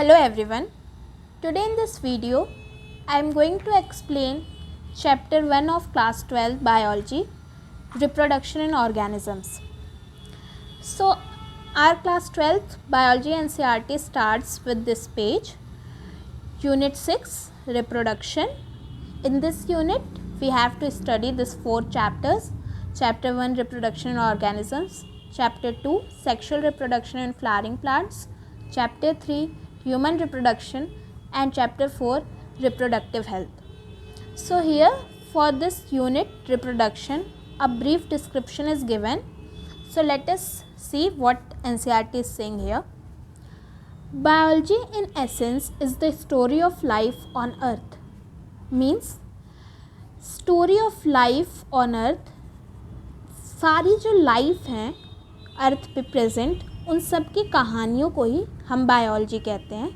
Hello everyone. Today in this video I am going to explain chapter 1 of class 12 biology, reproduction in organisms. So our class 12 biology NCERT starts with this page, unit 6 reproduction. In this unit we have to study this 4 chapters. Chapter 1 reproduction in organisms, chapter 2 sexual reproduction in flowering plants, chapter 3 human reproduction, and chapter 4 reproductive health. So here for this unit reproduction a brief description is given. So let us see what NCERT is saying here. Biology in essence is the story of life on earth. Means story of life on earth, सारी जो life हैं अर्थ पे present उन सब की कहानियों को ही हम बायोलॉजी कहते हैं,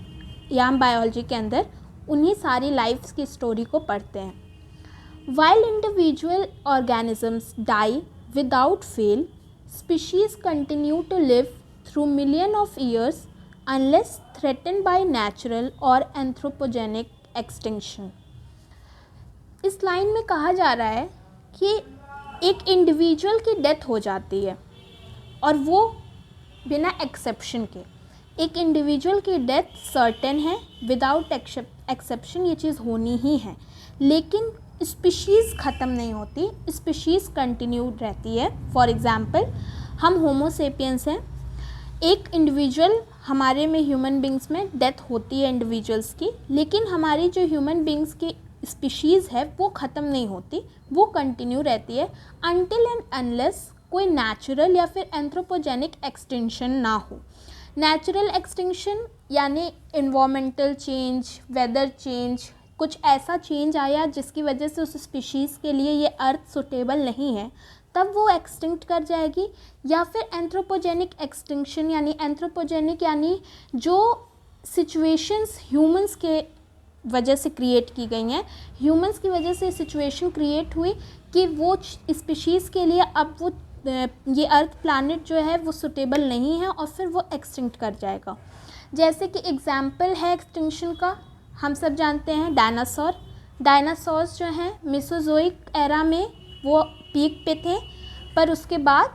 या हम बायोलॉजी के अंदर उन्हीं सारी लाइफ्स की स्टोरी को पढ़ते हैं. While individual organisms die without fail, species continue to live through million of years unless threaten by natural और एंथ्रोपोजेनिक एक्सटिंक्शन. इस लाइन में कहा जा रहा है कि एक इंडिविजुअल की डेथ हो जाती है और वो बिना एक्सेप्शन के. एक इंडिविजुअल की डेथ सर्टेन है, विदाउट एक्सेप्शन ये चीज़ होनी ही है, लेकिन स्पीशीज़ ख़त्म नहीं होती, स्पीशीज़ कंटिन्यू रहती है. फॉर एग्ज़ाम्पल हम होमोसेपियंस हैं, एक इंडिविजुअल हमारे में ह्यूमन बींग्स में डेथ होती है इंडिविजुअल्स की, लेकिन हमारी जो ह्यूमन बींग्स की स्पीशीज़ है वो ख़त्म नहीं होती, वो कंटिन्यू रहती है अनटिल एंड अनलेस कोई नेचुरल या फिर एंथ्रोपोजेनिक एक्सटिंक्शन ना हो. नेचुरल एक्सटिंक्शन यानी इन्वामेंटल चेंज, वेदर चेंज, कुछ ऐसा चेंज आया जिसकी वजह से उस स्पीशीज़ के लिए ये अर्थ सुटेबल नहीं है, तब वो एक्सटिंक्ट कर जाएगी. या फिर एंथ्रोपोजेनिक एक्सटिंक्शन यानी एंथ्रोपोजेनिक यानी जो सिचुएशंस ह्यूमंस के वजह से क्रिएट की गई हैं, ह्यूमंस की वजह से सिचुएशन क्रिएट हुई कि वो स्पीशीज़ के लिए अब वो ये अर्थ प्लैनेट जो है वो सुटेबल नहीं है और फिर वो एक्सटिंक्ट कर जाएगा. जैसे कि एग्जाम्पल है एक्सटिंक्शन का, हम सब जानते हैं डायनासोर. डायनासोर्स जो हैं मेसोजोइक एरा में वो पीक पे थे, पर उसके बाद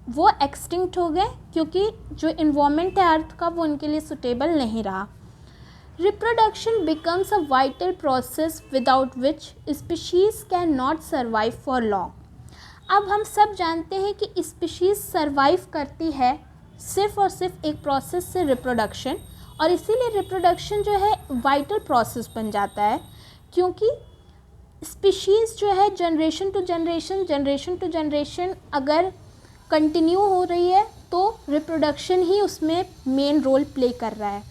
वो एक्सटिंक्ट हो गए क्योंकि जो इन्वायरमेंट है अर्थ का वो उनके लिए सुटेबल नहीं रहा. Reproduction becomes a vital process without which species cannot survive for long. अब हम सब जानते हैं कि स्पीशीज़ सर्वाइव करती है सिर्फ और सिर्फ एक प्रोसेस से, रिप्रोडक्शन, और इसीलिए रिप्रोडक्शन जो है वाइटल प्रोसेस बन जाता है, क्योंकि स्पीशीज़ जो है जनरेशन टू जनरेशन अगर कंटिन्यू हो रही है तो रिप्रोडक्शन ही उसमें मेन रोल प्ले कर रहा है.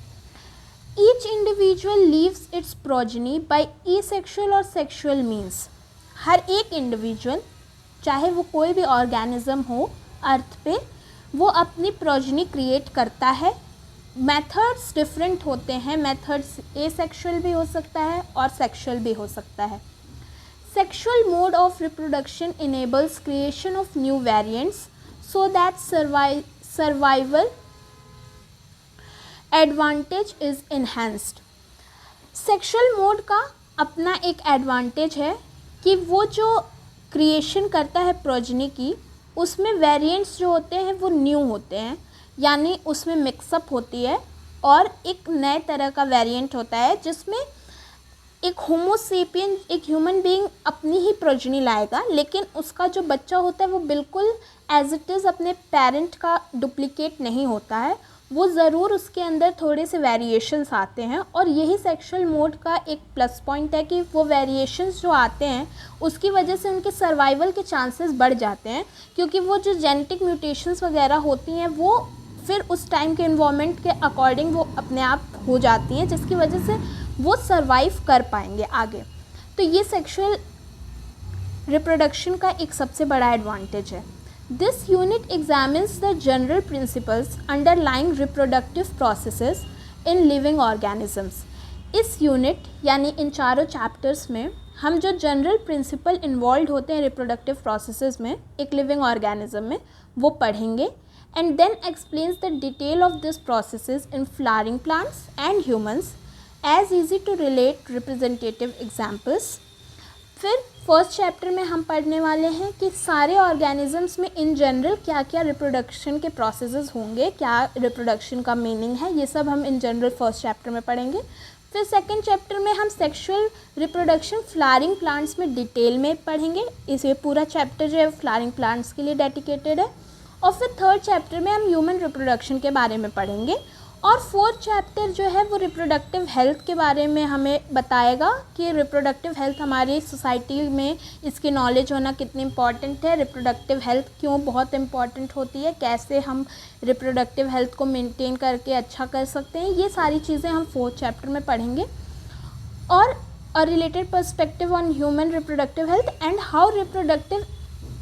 Each individual leaves its progeny by asexual और sexual means. हर एक इंडिविजुअल चाहे वो कोई भी ऑर्गेनिज्म हो अर्थ पे, वो अपनी प्रोजनी क्रिएट करता है. मेथड्स डिफरेंट होते हैं, मेथड्स एसेक्सुअल भी हो सकता है और सेक्सुअल भी हो सकता है. Sexual mode of reproduction enables creation of new variants so that survival advantage is enhanced. Sexual mode का अपना एक एडवांटेज है कि वो जो क्रिएशन करता है प्रोजनी की, उसमें वेरिएंट्स जो होते हैं वो न्यू होते हैं, यानी उसमें मिक्सअप होती है और एक नए तरह का वेरिएंट होता है जिसमें एक होमोसेपियन, एक ह्यूमन बीइंग अपनी ही प्रोजनी लाएगा, लेकिन उसका जो बच्चा होता है वो बिल्कुल एज इट इज़ अपने पेरेंट का डुप्लीकेट नहीं होता है, वो ज़रूर उसके अंदर थोड़े से वेरिएशंस आते हैं. और यही सेक्सुअल मोड का एक प्लस पॉइंट है कि वो वेरिएशंस जो आते हैं उसकी वजह से उनके सर्वाइवल के चांसेस बढ़ जाते हैं, क्योंकि वो जो जेनेटिक म्यूटेशंस वगैरह होती हैं वो फिर उस टाइम के इन्वायरमेंट के अकॉर्डिंग वो अपने आप हो जाती हैं, जिसकी वजह से वो सर्वाइव कर पाएंगे आगे. तो ये सेक्सुअल रिप्रोडक्शन का एक सबसे बड़ा एडवांटेज है. This unit examines the general principles underlying reproductive processes in living organisms. इस यूनिट यानी इन चारों चैप्टर्स में हम जो जनरल प्रिंसिपल इन्वॉल्व होते हैं रिप्रोडक्टिव प्रोसेसेस में एक लिविंग ऑर्गेनिज्म में वो पढ़ेंगे. and then explains the detail of these processes in flowering plants and humans as easy to relate representative examples. फिर फर्स्ट चैप्टर में हम पढ़ने वाले हैं कि सारे ऑर्गेनिजम्स में इन जनरल क्या क्या रिप्रोडक्शन के प्रोसेसेस होंगे, क्या रिप्रोडक्शन का मीनिंग है, ये सब हम इन जनरल फर्स्ट चैप्टर में पढ़ेंगे. फिर सेकंड चैप्टर में हम सेक्सुअल रिप्रोडक्शन फ्लावरिंग प्लांट्स में डिटेल में पढ़ेंगे. इसे पूरा चैप्टर जो है फ्लावरिंग प्लांट्स के लिए डेडिकेटेड है. और फिर थर्ड चैप्टर में हम ह्यूमन रिप्रोडक्शन के बारे में पढ़ेंगे. और फोर्थ चैप्टर जो है वो रिप्रोडक्टिव हेल्थ के बारे में हमें बताएगा कि रिप्रोडक्टिव हेल्थ हमारी सोसाइटी में इसकी नॉलेज होना कितनी इम्पॉर्टेंट है, रिप्रोडक्टिव हेल्थ क्यों बहुत इम्पॉर्टेंट होती है, कैसे हम रिप्रोडक्टिव हेल्थ को मेंटेन करके अच्छा कर सकते हैं. ये सारी चीज़ें हम फोर्थ चैप्टर में पढ़ेंगे. और a related perspective on human reproductive health and how reproductive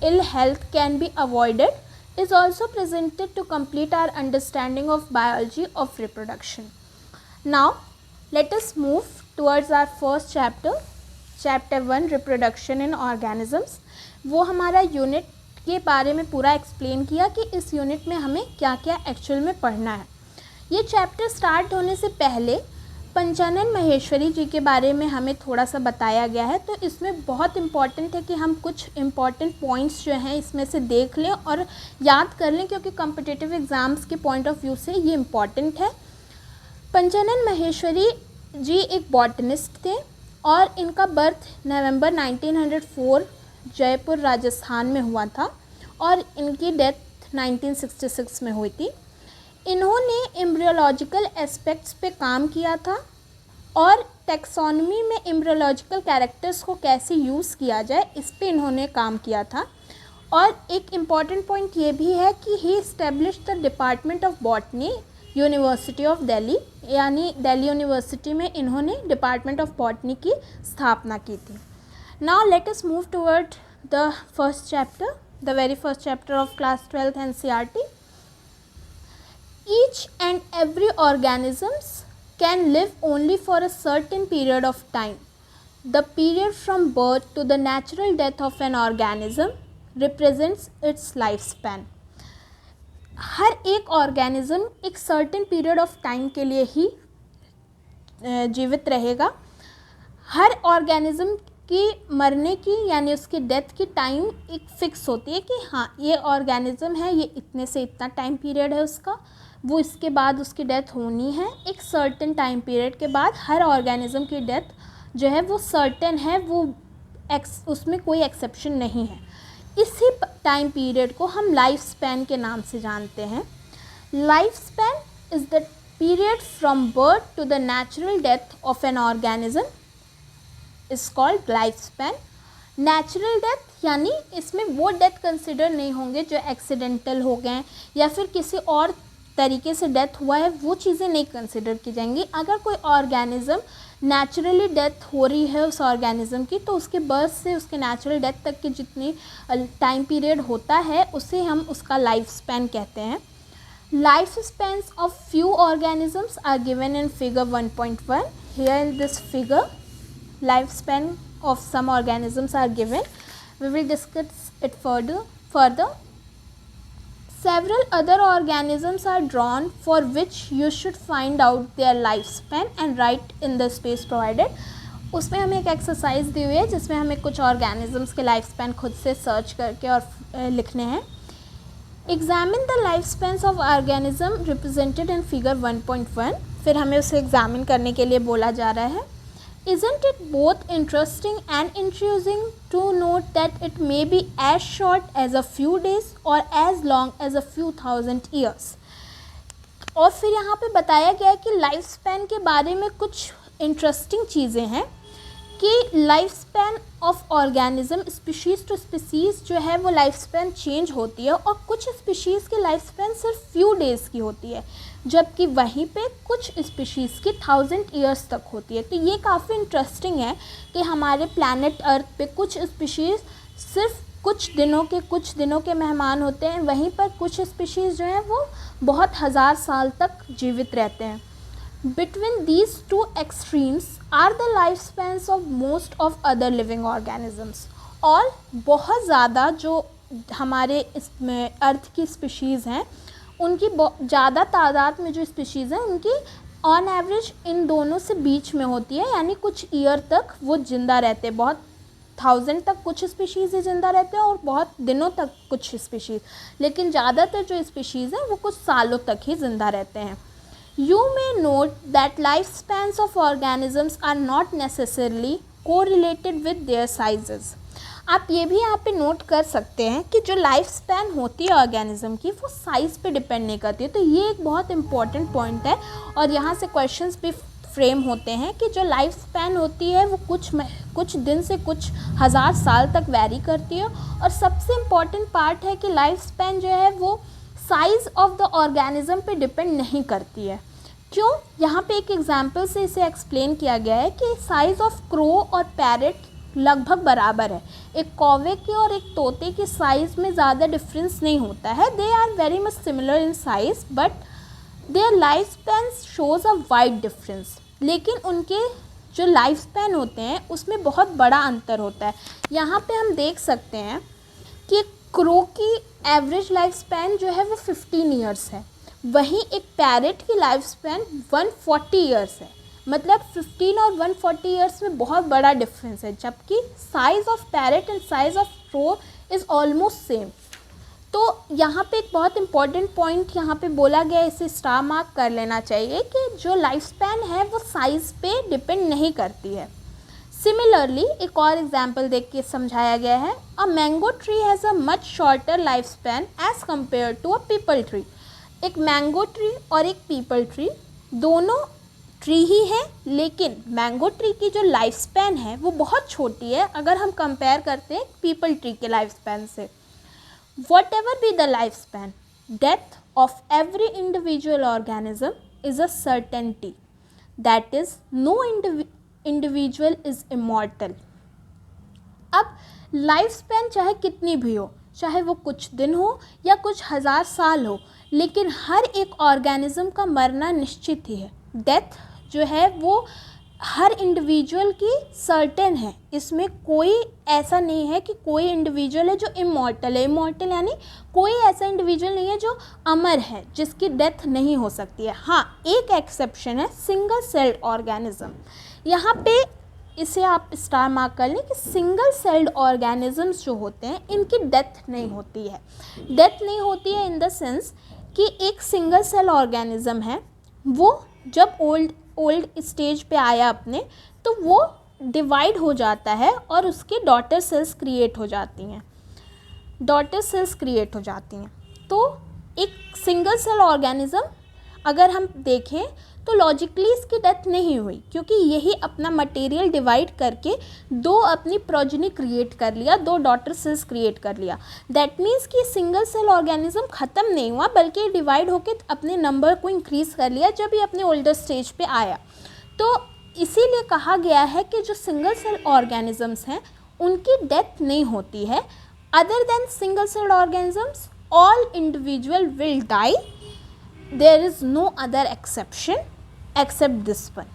ill health can be avoided is also presented to complete our understanding of biology of reproduction. Now let us move towards our first chapter, chapter 1 reproduction in organisms. वो हमारा unit के बारे में पूरा explain किया कि इस unit में हमें क्या क्या एक्चुअल में पढ़ना है. ये चैप्टर स्टार्ट होने से पहले पंचानन महेश्वरी जी के बारे में हमें थोड़ा सा बताया गया है. तो इसमें बहुत इम्पॉर्टेंट है कि हम कुछ इम्पॉर्टेंट पॉइंट्स जो हैं इसमें से देख लें और याद कर लें, क्योंकि कॉम्पिटिटिव एग्ज़ाम्स के पॉइंट ऑफ व्यू से ये इम्पॉर्टेंट है. पंचानन महेश्वरी जी एक बॉटनिस्ट थे और इनका बर्थ नवंबर 1904 जयपुर राजस्थान में हुआ था और इनकी डेथ 1966 में हुई थी. इन्होंने एम्ब्रियोलॉजिकल एस्पेक्ट्स पे काम किया था और टैक्सोनॉमी में एम्ब्रियोलॉजिकल कैरेक्टर्स को कैसे यूज़ किया जाए इस पे इन्होंने काम किया था. और एक इम्पॉर्टेंट पॉइंट ये भी है कि he established the department of botany university of Delhi, यानी दिल्ली यूनिवर्सिटी में इन्होंने डिपार्टमेंट ऑफ बॉटनी की स्थापना की थी. Now let us move toward the first chapter, the very first chapter of class 12th NCERT. Each and every organisms can live only for a certain period of time. The period from birth to the natural death of an organism represents its lifespan. हर एक organism एक certain period of time के लिए ही जीवित रहेगा. हर organism की मरने की यानी उसकी डेथ की टाइम एक फिक्स होती है कि हाँ ये ऑर्गेनिज्म है, ये इतने से इतना टाइम पीरियड है उसका, वो इसके बाद उसकी डेथ होनी है. एक सर्टेन टाइम पीरियड के बाद हर ऑर्गेनिज्म की डेथ जो है वो सर्टेन है, वो उसमें कोई एक्सेप्शन नहीं है. इसी टाइम पीरियड को हम लाइफ स्पैन के नाम से जानते हैं. Life span is the period from birth to the natural death of an organism is called life span. Natural death यानी इसमें वो डेथ कंसिडर नहीं होंगे जो एक्सीडेंटल हो गए या फिर किसी और तरीके से डेथ हुआ है, वो चीज़ें नहीं कंसिडर की जाएंगी. अगर कोई ऑर्गेनिज्म नेचुरली डेथ हो रही है उस ऑर्गेनिज्म की, तो उसके बर्थ से उसके नेचुरल डेथ तक की जितनी टाइम पीरियड होता है उसे हम उसका लाइफ स्पैन कहते हैं. Life spans of few organisms are given in figure 1.1. Here in this figure life span of some organisms are given. We will discuss it further. Several other organisms are drawn for which you should find out their lifespan and write in the space provided. उसमें हमें एक exercise दी हुई है जिसमें हमें कुछ organisms के life span खुद से सर्च करके और लिखने हैं. Examine the life spans of organism represented in figure 1.1. फिर हमें उसे एग्जामिन करने के लिए बोला जा रहा है. Isn't it both interesting and intriguing to note that it may be as short as a few days or as long as a few thousand years? और फिर यहाँ पे बताया गया है कि लाइफ स्पैन के बारे में कुछ इंटरेस्टिंग चीज़ें हैं कि life span of organism species to species जो है वो लाइफ स्पैन चेंज होती है और कुछ स्पीशीज़ की लाइफ स्पैन सिर्फ फ्यू डेज़ की होती है, जबकि वहीं पे कुछ स्पीशीज़ की 1000 ईयर्स तक होती है. तो ये काफ़ी इंटरेस्टिंग है कि हमारे प्लैनेट अर्थ पे कुछ स्पीशीज़ सिर्फ कुछ दिनों के मेहमान होते हैं, वहीं पर कुछ स्पीशीज़ जो हैं वो बहुत हज़ार साल तक जीवित रहते हैं. Between these two extremes are the lifespans of most of other living organisms. और बहुत ज़्यादा जो हमारे इसमें अर्थ की स्पीशीज़ हैं उनकी ज़्यादा तादाद में जो स्पीशीज़ हैं उनकी ऑन एवरेज इन दोनों से बीच में होती है, यानी कुछ ईयर तक वो ज़िंदा रहते हैं, बहुत 1000 तक कुछ स्पीशीज़ ही ज़िंदा रहते हैं और बहुत दिनों तक कुछ स्पीशीज़, लेकिन ज़्यादातर जो स्पीशीज़ हैं वो कुछ सालों तक ही ज़िंदा रहते हैं। You may note that lifespans of organisms are not necessarily correlated with their sizes. आप ये भी यहाँ पे नोट कर सकते हैं कि जो लाइफ स्पैन होती है ऑर्गेनिज्म की वो साइज़ पे डिपेंड नहीं करती है। तो ये एक बहुत इंपॉर्टेंट पॉइंट है और यहाँ से क्वेश्चंस भी फ्रेम होते हैं कि जो लाइफ स्पैन होती है वो कुछ दिन से कुछ हज़ार साल तक वैरी करती है। और सबसे इम्पॉर्टेंट पार्ट है कि लाइफ स्पैन जो है वो साइज़ ऑफ द ऑर्गेनिज्म पे डिपेंड नहीं करती है। क्यों? यहाँ पे एक एग्जांपल से इसे एक्सप्लेन किया गया है कि साइज़ ऑफ क्रो और पैरेट लगभग बराबर है। एक कौवे के और एक तोते की साइज़ में ज़्यादा डिफरेंस नहीं होता है। They are very much similar in size but their life span shows a wide difference. लेकिन उनके जो लाइफ स्पैन होते हैं उसमें बहुत बड़ा अंतर होता है। यहाँ पे हम देख सकते हैं कि क्रो की एवरेज लाइफ स्पैन जो है वो 15 ईयर्स है, वहीं एक पैरेट की लाइफ स्पैन 140 ईयर्स है। मतलब 15 और 140 ईयर्स में बहुत बड़ा डिफरेंस है, जबकि size of parrot and size of crow is almost same. तो यहाँ पे एक बहुत इंपॉर्टेंट पॉइंट यहाँ पे बोला गया है, इसे स्टार मार्क कर लेना चाहिए कि जो लाइफ स्पैन है वो साइज़ पे डिपेंड नहीं करती है। सिमिलरली एक और एग्जाम्पल देख के समझाया गया है, a mango tree has a much shorter life span as compare to a peepal tree. एक मैंगो ट्री और एक पीपल ट्री दोनों ट्री ही हैं, लेकिन मैंगो ट्री की जो लाइफ स्पैन है वो बहुत छोटी है अगर हम कंपेयर करते हैं पीपल ट्री के लाइफ स्पैन से। Whatever be the lifespan, death of every individual organism is a certainty. That is, no individual is immortal. अब लाइफ स्पैन चाहे कितनी भी हो, चाहे वो कुछ दिन हो या कुछ हज़ार साल हो, लेकिन हर एक ऑर्गेनिज्म का मरना निश्चित ही है। डेथ जो है वो हर इंडिविजुअल की सर्टेन है, इसमें कोई ऐसा नहीं है कि कोई इंडिविजुअल है जो इमॉर्टल है। इमॉर्टल यानी कोई ऐसा इंडिविजुअल नहीं है जो अमर है, जिसकी डेथ नहीं हो सकती है। हाँ, एक एक्सेप्शन है, सिंगल सेल्ड ऑर्गेनिज्म। यहाँ पे इसे आप स्टार मार्क कर लें कि सिंगल सेल्ड ऑर्गेनिजम्स जो होते हैं इनकी डेथ नहीं होती है। डेथ नहीं होती है इन द सेंस कि एक सिंगल सेल ऑर्गेनिज्म है, वो जब ओल्ड स्टेज पे आया अपने, तो वो डिवाइड हो जाता है और उसके डॉटर सेल्स क्रिएट हो जाती हैं। तो एक सिंगल सेल ऑर्गेनिज्म अगर हम देखें तो लॉजिकली इसकी डेथ नहीं हुई, क्योंकि यही अपना मटेरियल डिवाइड करके दो अपनी प्रोजेनी क्रिएट कर लिया, दो डॉटर सेल्स क्रिएट कर लिया। दैट मीन्स कि सिंगल सेल ऑर्गेनिज्म ख़त्म नहीं हुआ, बल्कि डिवाइड होकर अपने नंबर को इंक्रीज़ कर लिया जब ये अपने ओल्डर स्टेज पे आया। तो इसीलिए कहा गया है कि जो सिंगल सेल ऑर्गेनिजम्स हैं उनकी डेथ नहीं होती है। Other than single cell organisms all individual will die, there is no other exception except this one.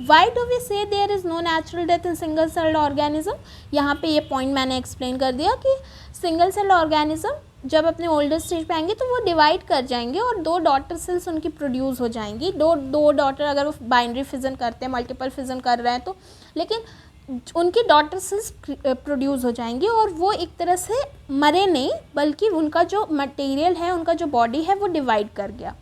Why do we say there is no natural death in single celled organism? यहाँ पे ये point मैंने explain कर दिया कि single cell organism जब अपने older stage पे आएंगे तो वो डिवाइड कर जाएंगे और दो डॉटर सेल्स उनकी प्रोड्यूस हो जाएंगी। दो डॉटर, अगर वो बाइनरी फिजन करते हैं, मल्टीपल फिजन कर रहे हैं तो, लेकिन उनकी डॉटर सेल्स प्रोड्यूस हो जाएंगी और वो एक तरह से मरे नहीं, बल्कि उनका जो मटेरियल है, उनका जो बॉडी है वो डिवाइड कर गया।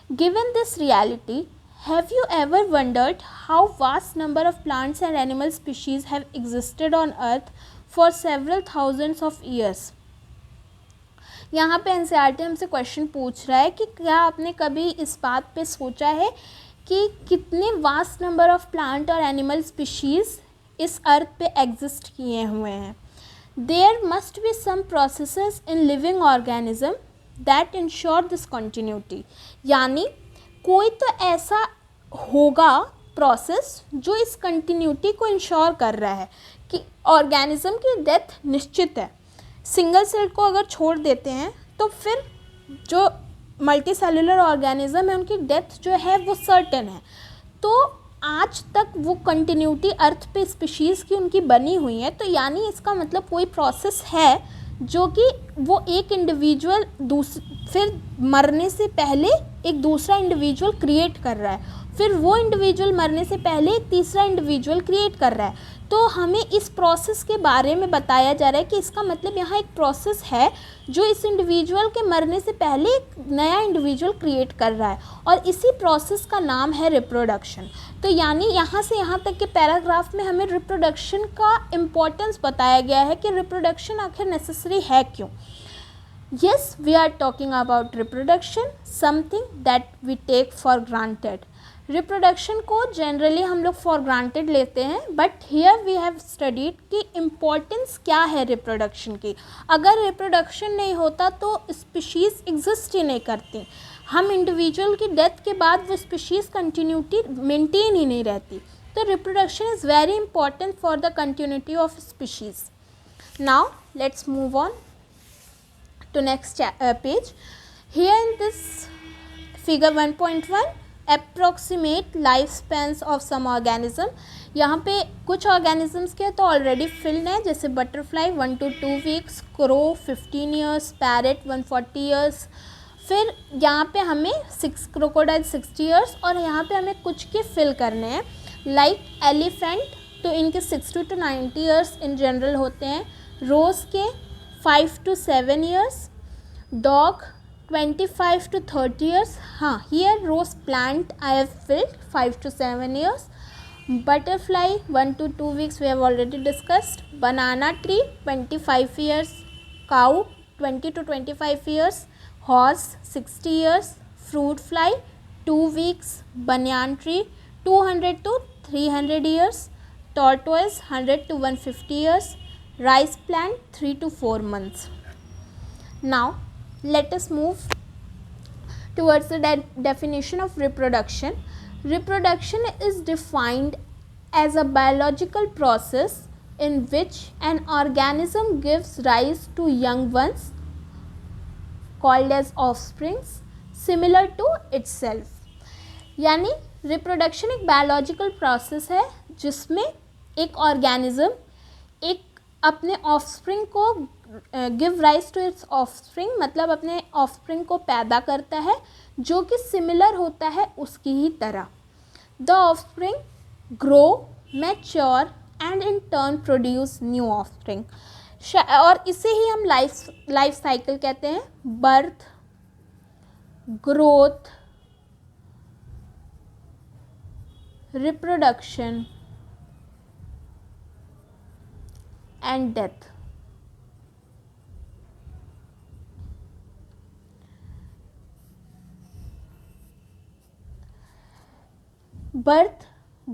Given this reality, have you ever wondered how vast number of plants and animal species have existed on earth for several thousands of years? यहाँ पे एनसीईआरटी हमसे क्वेश्चन पूछ रहा है कि क्या आपने कभी इस बात पे सोचा है कि कितने वास्ट नंबर ऑफ प्लांट और एनिमल स्पीशीज़ इस अर्थ पे एग्जिस्ट किए हुए हैं। There must be some processes in living organism that ensure this continuity. यानी कोई तो ऐसा होगा प्रोसेस जो इस कंटिन्यूटी को इंश्योर कर रहा है कि ऑर्गेनिज्म की डेथ निश्चित है। सिंगल सेल को अगर छोड़ देते हैं तो फिर जो मल्टी सेलुलर ऑर्गेनिज्म है उनकी डेथ जो है वो सर्टेन है। तो आज तक वो कंटिन्यूटी अर्थ पे स्पीशीज़ की उनकी बनी हुई है, तो यानी इसका मतलब कोई प्रोसेस है जो कि वो एक इंडिविजुअल फिर मरने से पहले एक दूसरा इंडिविजुअल क्रिएट कर रहा है, फिर वो इंडिविजुअल मरने से पहले एक तीसरा इंडिविजुअल क्रिएट कर रहा है। तो हमें इस प्रोसेस के बारे में बताया जा रहा है कि इसका मतलब यहाँ एक प्रोसेस है जो इस इंडिविजुअल के मरने से पहले एक नया इंडिविजुअल क्रिएट कर रहा है, और इसी प्रोसेस का नाम है रिप्रोडक्शन। तो यानी यहाँ से यहाँ तक के पैराग्राफ में हमें रिप्रोडक्शन का इम्पोर्टेंस बताया गया है कि रिप्रोडक्शन आखिर नेसेसरी है क्यों। Yes, we are talking about reproduction, something that we take for granted. Reproduction को जनरली हम लोग फॉर ग्रांटेड लेते हैं, but here we have studied कि इम्पोर्टेंस क्या है रिप्रोडक्शन की। अगर रिप्रोडक्शन नहीं होता तो स्पीशीज़ एग्जिस्ट ही नहीं करती, हम इंडिविजुअल की डेथ के बाद वो स्पीशीज़ कंटिन्यूटी मेंटेन ही नहीं रहती। तो reproduction is very important for the continuity of species. Now let's move on to next page. Here in this figure 1.1 approximate lifespans of some organism. यहाँ पे कुछ organisms के तो already filled हैं, जैसे butterfly 1 to 2 weeks, crow 15 years, parrot 140 years। फिर यहाँ पे हमें 6 crocodile 60 years, और यहाँ पे हमें कुछ के fill करने हैं, like elephant तो इनके 60 to 90 years in general होते हैं, rose के 5 to 7 years, dog 25 to 30 years। हाँ, here rose plant I have filled 5 to 7 years, butterfly 1 to 2 weeks we have already discussed, banana tree 25 years, cow 20 to 25 years, horse 60 years, fruit fly 2 weeks, banyan tree 200 to 300 years, tortoise 100 to 150 years, rice plant 3 to 4 months. Now let us move towards the definition of reproduction. Reproduction is defined as a biological process in which an organism gives rise to young ones called as offsprings similar to itself. यानी reproduction एक biological process है जिसमें एक organism एक अपने offspring को give rise to its offspring, मतलब अपने ऑफस्प्रिंग को पैदा करता है जो कि सिमिलर होता है उसकी ही तरह। The offspring grow, mature and in turn produce new offspring, और इसे ही हम लाइफ साइकिल कहते हैं। Birth, growth, reproduction and death. Birth,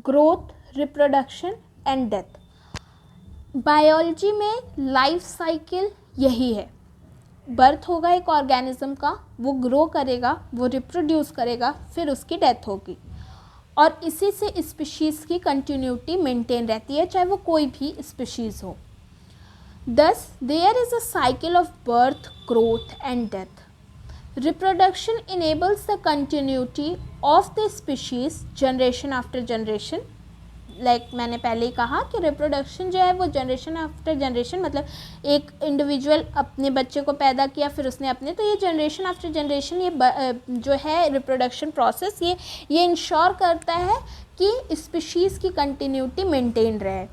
growth, reproduction and death. Biology में लाइफ साइकिल यही है। बर्थ होगा एक ऑर्गेनिज्म का, वो ग्रो करेगा, वो रिप्रोड्यूस करेगा, फिर उसकी डेथ होगी, और इसी से स्पीशीज़ की कंटिन्यूटी मेंटेन रहती है, चाहे वो कोई भी स्पीशीज़ हो। Thus, there is a cycle of birth, growth and death. Reproduction enables the continuity of the species generation after generation. Like मैंने पहले ही कहा कि रिप्रोडक्शन जो है वो जनरेशन आफ्टर जनरेशन, मतलब एक इंडिविजुअल अपने बच्चे को पैदा किया फिर उसने अपने, तो ये जनरेशन आफ्टर जनरेशन ये जो है रिप्रोडक्शन प्रोसेस ये इंश्योर करता है कि स्पीशीज़ की कंटिन्यूटी मेंटेन रहे।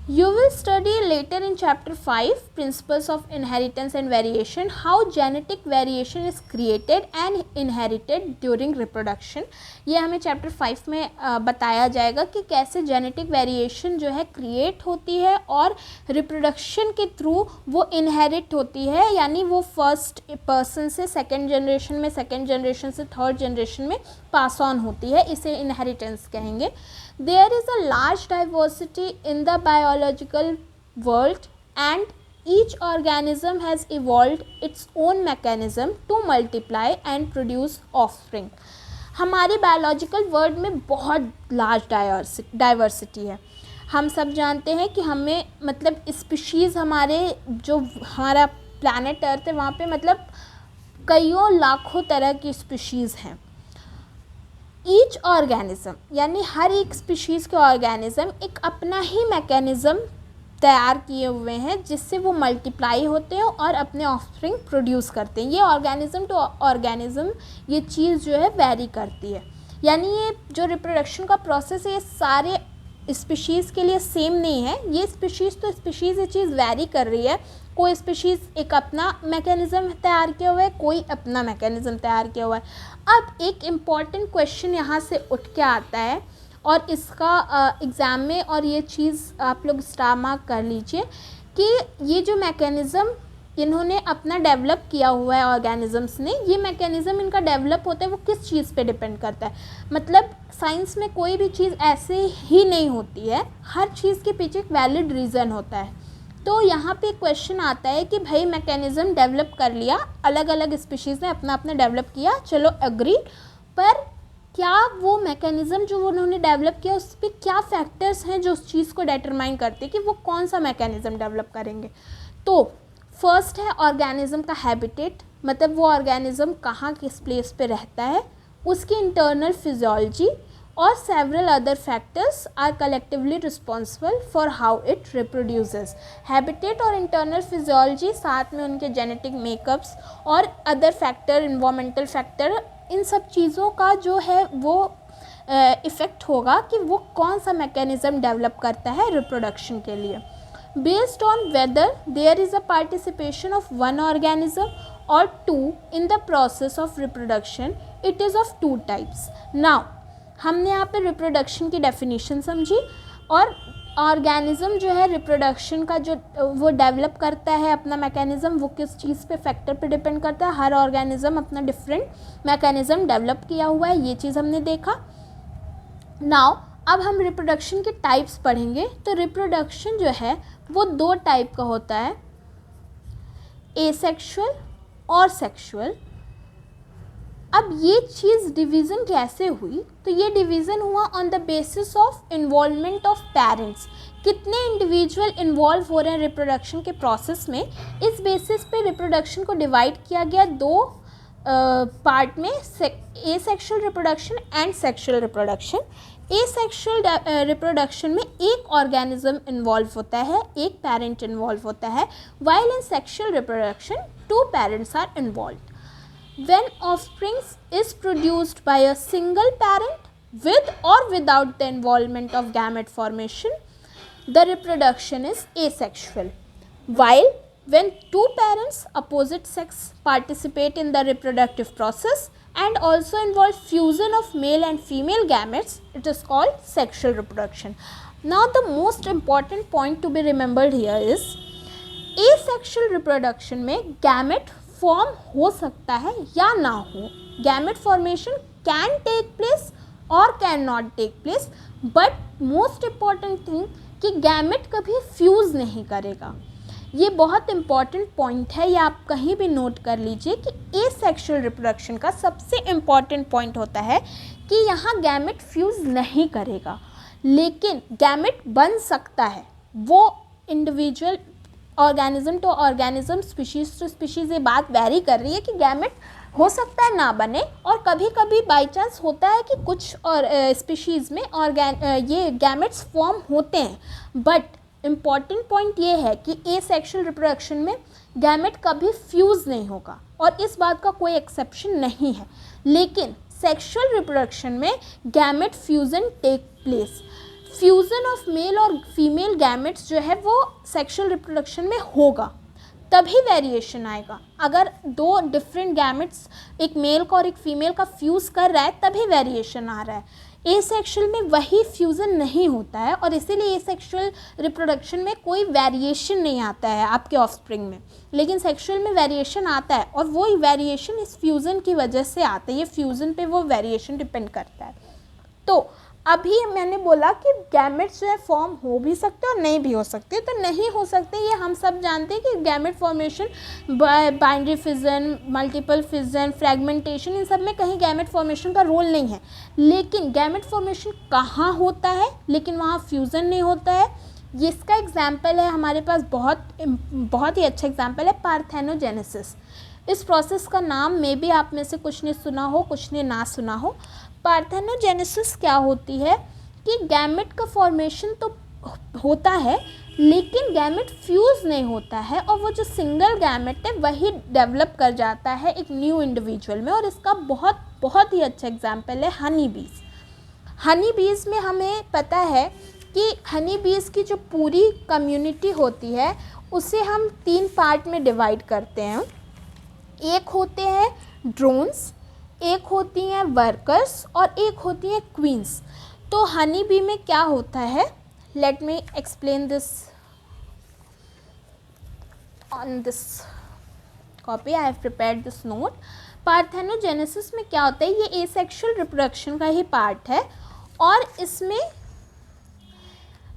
You will study later in chapter 5 principles of inheritance and variation, how genetic variation is created and inherited during reproduction। ये हमें chapter 5 में बताया जाएगा कि कैसे genetic variation जो है क्रिएट होती है और reproduction के थ्रू वो inherit होती है, यानी वो फर्स्ट पर्सन से सेकेंड जनरेशन में, सेकेंड जनरेशन से थर्ड जनरेशन में पास ऑन होती है, इसे inheritance कहेंगे। There is a large diversity in the biological world and each organism has evolved its own mechanism to multiply and produce offspring। हमारी biological world में बहुत large diversity है। हम सब जानते हैं कि हमें मतलब स्पीशीज़ हमारे जो हमारा planet अर्थ है वहाँ पे मतलब कईयों लाखों तरह की स्पीशीज़ हैं। ईच ऑर्गेनिज्म यानी हर एक स्पीशीज़ के ऑर्गेनिज्म एक अपना ही मैकेनिज़्म तैयार किए हुए हैं जिससे वो मल्टीप्लाई होते हैं और अपने ऑफस्प्रिंग प्रोड्यूस करते हैं। ये ऑर्गेनिज्म टू ऑर्गेनिज्म ये चीज़ जो है वेरी करती है, यानी ये जो रिप्रोडक्शन का प्रोसेस है ये सारे स्पीशीज़ के लिए सेम नहीं है। ये स्पीशीज़ तो स्पीशीज़ ये चीज़ वेरी कर रही है, कोई स्पीशीज़ एक अपना मैकेनिज़्म तैयार किया हुआ है, कोई अपना मैकेनिज़्म तैयार किया हुआ है। अब एक इम्पॉर्टेंट क्वेश्चन यहाँ से उठ के आता है और इसका एग्ज़ाम में, और ये चीज़ आप लोग स्टार मार्क कर लीजिए कि ये जो मैकेनिज़्म इन्होंने अपना डेवलप किया हुआ है ऑर्गेनिजम्स ने, ये मैकेनिज़्म इनका डेवलप होता है वो किस चीज़ पे डिपेंड करता है। मतलब साइंस में कोई भी चीज़ ऐसे ही नहीं होती है, हर चीज़ के पीछे एक वैलिड रीज़न होता है। तो यहाँ पे क्वेश्चन आता है कि भाई मैकेनिज़्म डेवलप कर लिया, अलग अलग स्पीशीज़ ने अपना अपना डेवलप किया, चलो एग्री, पर क्या वो मैकेनिज़्म जो उन्होंने डेवलप किया उस पर क्या फैक्टर्स हैं जो उस चीज़ को डिटरमाइन करते हैं कि वो कौन सा मैकेनिज़्म डेवलप करेंगे। तो फर्स्ट है ऑर्गेनिज्म का हैबिटेट, मतलब वो ऑर्गेनिज्म कहाँ किस प्लेस पे रहता है, उसकी इंटरनल फिजियोलॉजी और several other factors are collectively responsible for how it reproduces. Habitat और इंटरनल फिजियोलॉजी, साथ में उनके जेनेटिक मेकअप्स और अदर फैक्टर, इन्वायरमेंटल फैक्टर, इन सब चीज़ों का जो है वो इफ़ेक्ट होगा कि वो कौन सा मैकेनिज़्म डेवलप करता है रिप्रोडक्शन के लिए। Based on whether there is a participation of one organism or two in the process of reproduction, it is of two types. Now, हमने यहाँ पे रिप्रोडक्शन की डेफिनेशन समझी और ऑर्गेनिज्म जो है रिप्रोडक्शन का जो वो डेवलप करता है अपना मैकेनिज़्म, वो किस चीज़ पे फैक्टर पे डिपेंड करता है। हर ऑर्गेनिज्म अपना डिफरेंट मैकेनिज़्म डेवलप किया हुआ है, ये चीज़ हमने देखा। नाउ अब हम रिप्रोडक्शन के टाइप्स पढ़ेंगे। तो रिप्रोडक्शन जो है वो दो टाइप का होता है, एसेक्सुअल और सेक्सुअल। अब ये चीज़ डिवीज़न कैसे हुई, तो ये डिवीज़न हुआ on the basis of involvement of parents. कितने इंडिविजुअल इन्वॉल्व हो रहे हैं रिप्रोडक्शन के प्रोसेस में, इस बेसिस पे रिप्रोडक्शन को डिवाइड किया गया दो पार्ट में, asexual reproduction and sexual reproduction. Asexual reproduction में एक ऑर्गेनिज्म इन्वॉल्व होता है, एक पेरेंट इन्वॉल्व होता है, while in sexual reproduction two parents are involve. When offsprings is produced by a single parent with or without the involvement of gamete formation, the reproduction is asexual. While when two parents opposite sex participate in the reproductive process and also involve fusion of male and female gametes, it is called sexual reproduction. Now the most important point to be remembered here is asexual reproduction में gamete form हो सकता है या ना हो, gamete formation can take place और can not take place, but most important thing कि gamete कभी फ्यूज़ नहीं करेगा। ये बहुत इम्पॉर्टेंट पॉइंट है, ये आप कहीं भी नोट कर लीजिए कि एसेक्सुअल रिप्रोडक्शन का सबसे इम्पॉर्टेंट पॉइंट होता है कि यहाँ गैमेट फ्यूज़ नहीं करेगा, लेकिन गैमेट बन सकता है। वो individual organism to organism, species to species ये बात वेरी कर रही है कि गैमेट हो सकता है ना बने, और कभी कभी बाई चांस होता है कि कुछ और स्पीशीज़ में ये गैमेट्स फॉर्म होते हैं। बट इम्पॉर्टेंट पॉइंट ये है कि एसेक्सुअल रिप्रोडक्शन में गैमेट कभी फ्यूज़ नहीं होगा और इस बात का कोई एक्सेप्शन नहीं है। लेकिन सेक्सुअल रिप्रोडक्शन में gamete fusion take place. Fusion of male और फीमेल गैमेट्स जो है वो सेक्सुअल रिप्रोडक्शन में होगा, तभी वेरिएशन आएगा। अगर दो डिफरेंट गैमेट्स, एक मेल का और एक फीमेल का फ्यूज़ कर रहा है, तभी वेरिएशन आ रहा है। एसेक्सुअल में वही फ्यूज़न नहीं होता है और इसीलिए एसेक्सुअल रिप्रोडक्शन में कोई वेरिएशन नहीं आता है आपके ऑफस्प्रिंग में, लेकिन सेक्सुअल में वेरिएशन आता है और वो वेरिएशन इस फ्यूज़न की वजह से आता है। ये फ्यूज़न पे वो वेरिएशन डिपेंड करता है। तो अभी मैंने बोला कि गैमेट्स जो है फॉर्म हो भी सकते और नहीं भी हो सकते। तो नहीं हो सकते ये हम सब जानते हैं कि gamete formation, binary fission, multiple fission, fragmentation, इन सब में कहीं गैमेट फॉर्मेशन का रोल नहीं है। लेकिन गैमेट फॉर्मेशन कहाँ होता है, लेकिन वहाँ फ्यूज़न नहीं होता है। इसका एग्जाम्पल है हमारे पास, बहुत ही अच्छा एग्जाम्पल है पार्थेनोजेनेसिस। इस प्रोसेस का नाम में भी आप में से कुछ ने सुना हो, कुछ ने ना सुना हो। पार्थेनोजेनेसिस क्या होती है कि गैमेट का फॉर्मेशन तो होता है, लेकिन गैमेट फ्यूज़ नहीं होता है और वो जो सिंगल गैमेट है वही डेवलप कर जाता है एक न्यू इंडिविजुअल में। और इसका बहुत बहुत ही अच्छा एग्जाम्पल है हनी बीज़। हनी बीज़ में हमें पता है कि हनी बीज़ की जो पूरी कम्युनिटी होती है उसे हम 3 पार्ट में डिवाइड करते हैं। एक होते हैं ड्रोन्स, एक होती हैं वर्कर्स और एक होती हैं क्वींस। तो हनी बी में क्या होता है, let me explain this on this copy, I have prepared this note. Parthenogenesis में क्या होता है, ये एसेक्सुअल रिप्रोडक्शन का ही पार्ट है और इसमें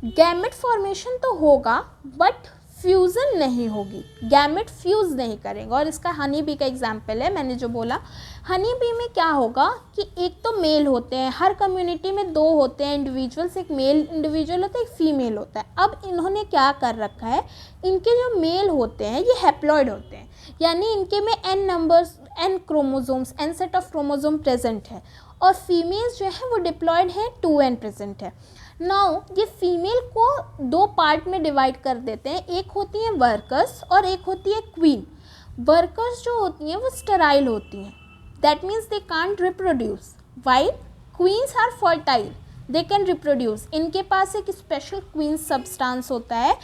गैमेट फॉर्मेशन तो होगा बट फ्यूज़न नहीं होगी, गैमेट फ्यूज़ नहीं करेंगे। और इसका हनी बी का एग्जाम्पल है, मैंने जो बोला हनी बी में क्या होगा कि एक तो मेल होते हैं, हर कम्युनिटी में 2 होते हैं इंडिविजुअल्स, एक मेल इंडिविजुअल होता है, एक फीमेल होता है। अब इन्होंने क्या कर रखा है, इनके जो मेल होते हैं ये हैप्लॉइड होते हैं, यानी इनके में n chromosomes, n set of chromosome present है, और फीमेल्स जो है वो डिप्लॉयड है, 2n प्रेजेंट है। नाउ ये फीमेल को 2 पार्ट में डिवाइड कर देते हैं, एक होती हैं वर्कर्स और एक होती है क्वीन। वर्कर्स जो होती हैं वो स्टेराइल होती हैं, that means they can't reproduce, while queens are fertile, they can reproduce. इनके पास एक स्पेशल क्वीन सब्सटेंस होता है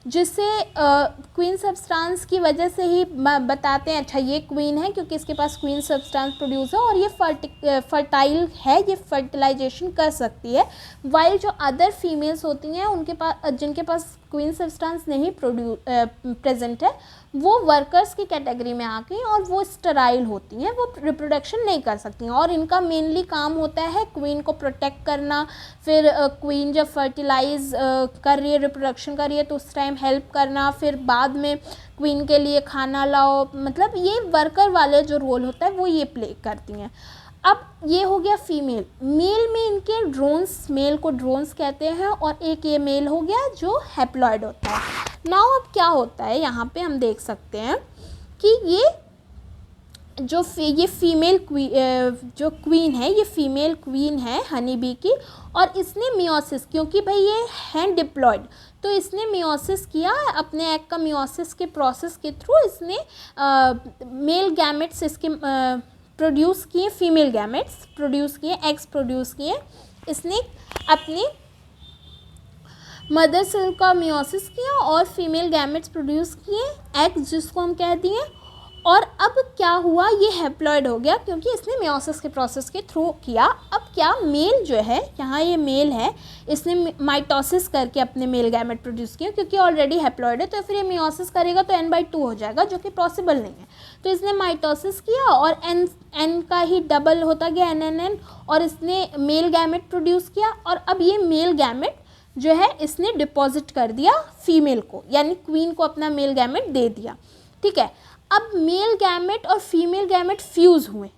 जिसे क्वीन सब्सटेंस की वजह से ही बताते हैं अच्छा ये क्वीन है क्योंकि इसके पास क्वीन सब्सटेंस प्रोड्यूस है और ये फर्टाइल है, ये फर्टिलाइजेशन कर सकती है। वाइल जो अदर फीमेल्स होती हैं उनके पास, जिनके पास क्वीन सब्सटेंस नहीं प्रेजेंट है, वो वर्कर्स की कैटेगरी में आ गई और वो स्टेराइल होती हैं, वो रिप्रोडक्शन नहीं कर सकती हैं। और इनका मेनली काम होता है क्वीन को प्रोटेक्ट करना, फिर क्वीन जब फर्टिलाइज कर रही है, रिप्रोडक्शन कर रही है तो उस टाइम हेल्प करना, फिर बाद में क्वीन के लिए खाना लाओ, मतलब ये वर्कर वाले जो रोल होता है वो ये प्ले करती हैं। अब ये हो गया फीमेल। मेल में इनके ड्रोन्स, मेल को ड्रोन्स कहते हैं, और एक ये मेल हो गया जो हैप्लॉइड होता है। नाउ अब क्या होता है, यहाँ पे हम देख सकते हैं कि ये फीमेल जो क्वीन है, ये फीमेल क्वीन है हनी बी की, और इसने मियोसिस, क्योंकि भाई ये है डिप्लॉयड, तो इसने मियोसिस किया, अपने एग का मियोसिस के प्रोसेस के थ्रू इसने मेल गैमेट्स इसके प्रोड्यूस किए, फीमेल गैमेट्स प्रोड्यूस किए, एग्स प्रोड्यूस किए। इसने अपनी मदर सेल का मियोसिस किया और फीमेल गैमेट्स प्रोड्यूस किए, एग्स जिसको हम कह दिए। और अब क्या हुआ, ये हैप्लॉइड हो गया क्योंकि इसने मियोसिस के प्रोसेस के थ्रू किया। अब क्या, मेल जो है, यहाँ ये मेल है, इसने माइटोसिस करके अपने मेल गैमेट प्रोड्यूस किया, क्योंकि ऑलरेडी हैप्लॉइड है तो फिर ये मियोसिस करेगा तो n/2 हो जाएगा, जो कि पॉसिबल नहीं है। तो इसने माइटोसिस किया और n का ही डबल होता गया, n, और इसने मेल गैमेट प्रोड्यूस किया। और अब ये मेल गैमेट जो है इसने डिपॉजिट कर दिया फीमेल को, यानी क्वीन को अपना मेल गैमेट दे दिया, ठीक है। अब मेल गैमेट और फीमेल गैमेट फ्यूज़ हुए,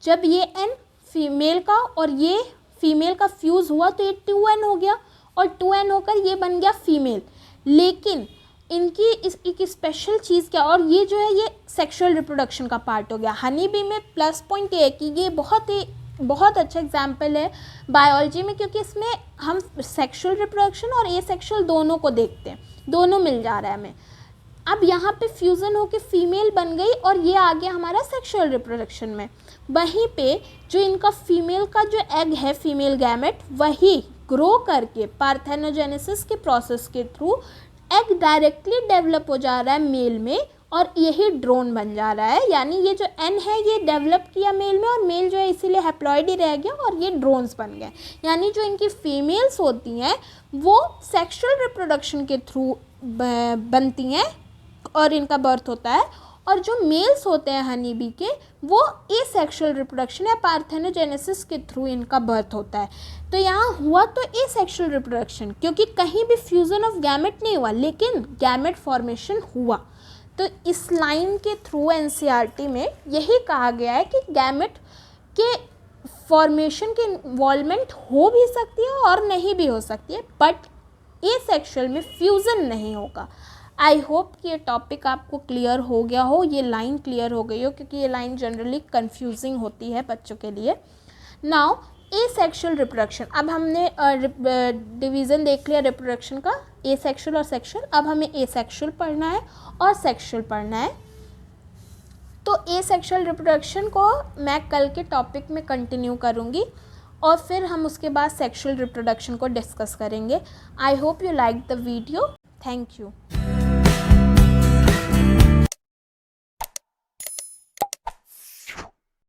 जब ये n फीमेल का और ये फीमेल का फ्यूज़ हुआ तो ये 2n हो गया, और 2n होकर ये बन गया फीमेल। लेकिन इनकी एक स्पेशल चीज़ क्या, और ये जो है ये सेक्सुअल रिप्रोडक्शन का पार्ट हो गया। हनी बी में प्लस पॉइंट ये है कि ये बहुत अच्छा एग्जाम्पल है बायोलॉजी में, क्योंकि इसमें हम सेक्सुअल रिप्रोडक्शन और एसेक्सुअल दोनों को देखते हैं, दोनों मिल जा रहा है हमें। अब यहाँ पे फ्यूज़न होके फीमेल बन गई और ये आ गया हमारा सेक्सुअल रिप्रोडक्शन में। वहीं पे जो इनका फीमेल का जो एग है, फीमेल गैमेट, वही ग्रो करके पार्थेनोजेनेसिस के प्रोसेस के थ्रू एग डायरेक्टली डेवलप हो जा रहा है मेल में, और यही ड्रोन बन जा रहा है। यानी ये जो एन है ये डेवलप किया मेल में, और मेल जो है इसीलिए हैप्लॉइड ही रह गया और ये ड्रोन्स बन गए। यानी जो इनकी फीमेल्स होती हैं वो सेक्सुअल रिप्रोडक्शन के थ्रू बनती हैं और इनका बर्थ होता है, और जो मेल्स होते हैं हनी बी के वो एसेक्सुअल रिप्रोडक्शन या पार्थेनोजेनेसिस के थ्रू इनका बर्थ होता है। तो यहाँ हुआ तो एसेक्सुअल रिप्रोडक्शन, क्योंकि कहीं भी फ्यूज़न ऑफ गैमेट नहीं हुआ लेकिन गैमेट फॉर्मेशन हुआ। तो इस लाइन के थ्रू एनसीईआरटी में यही कहा गया है कि गैमेट के फॉर्मेशन की इन्वॉल्वमेंट हो भी सकती है और नहीं भी हो सकती है, बट एसेक्सुअल में फ्यूज़न नहीं होगा। आई होप कि ये टॉपिक आपको क्लियर हो गया हो, ये लाइन क्लियर हो गई हो, क्योंकि ये लाइन जनरली कंफ्यूजिंग होती है बच्चों के लिए। नाउ ए सेक्शुअल रिप्रोडक्शन, अब हमने डिवीज़न देख लिया रिप्रोडक्शन का, ए सेक्शुअल और सेक्शुअल। अब हमें ए सेक्शुअल पढ़ना है और सेक्शुअल पढ़ना है। तो ए सेक्शुअल रिप्रोडक्शन को मैं कल के टॉपिक में कंटिन्यू करूँगी और फिर हम उसके बाद सेक्शुअल रिप्रोडक्शन को डिस्कस करेंगे। I hope you like the video. Thank you.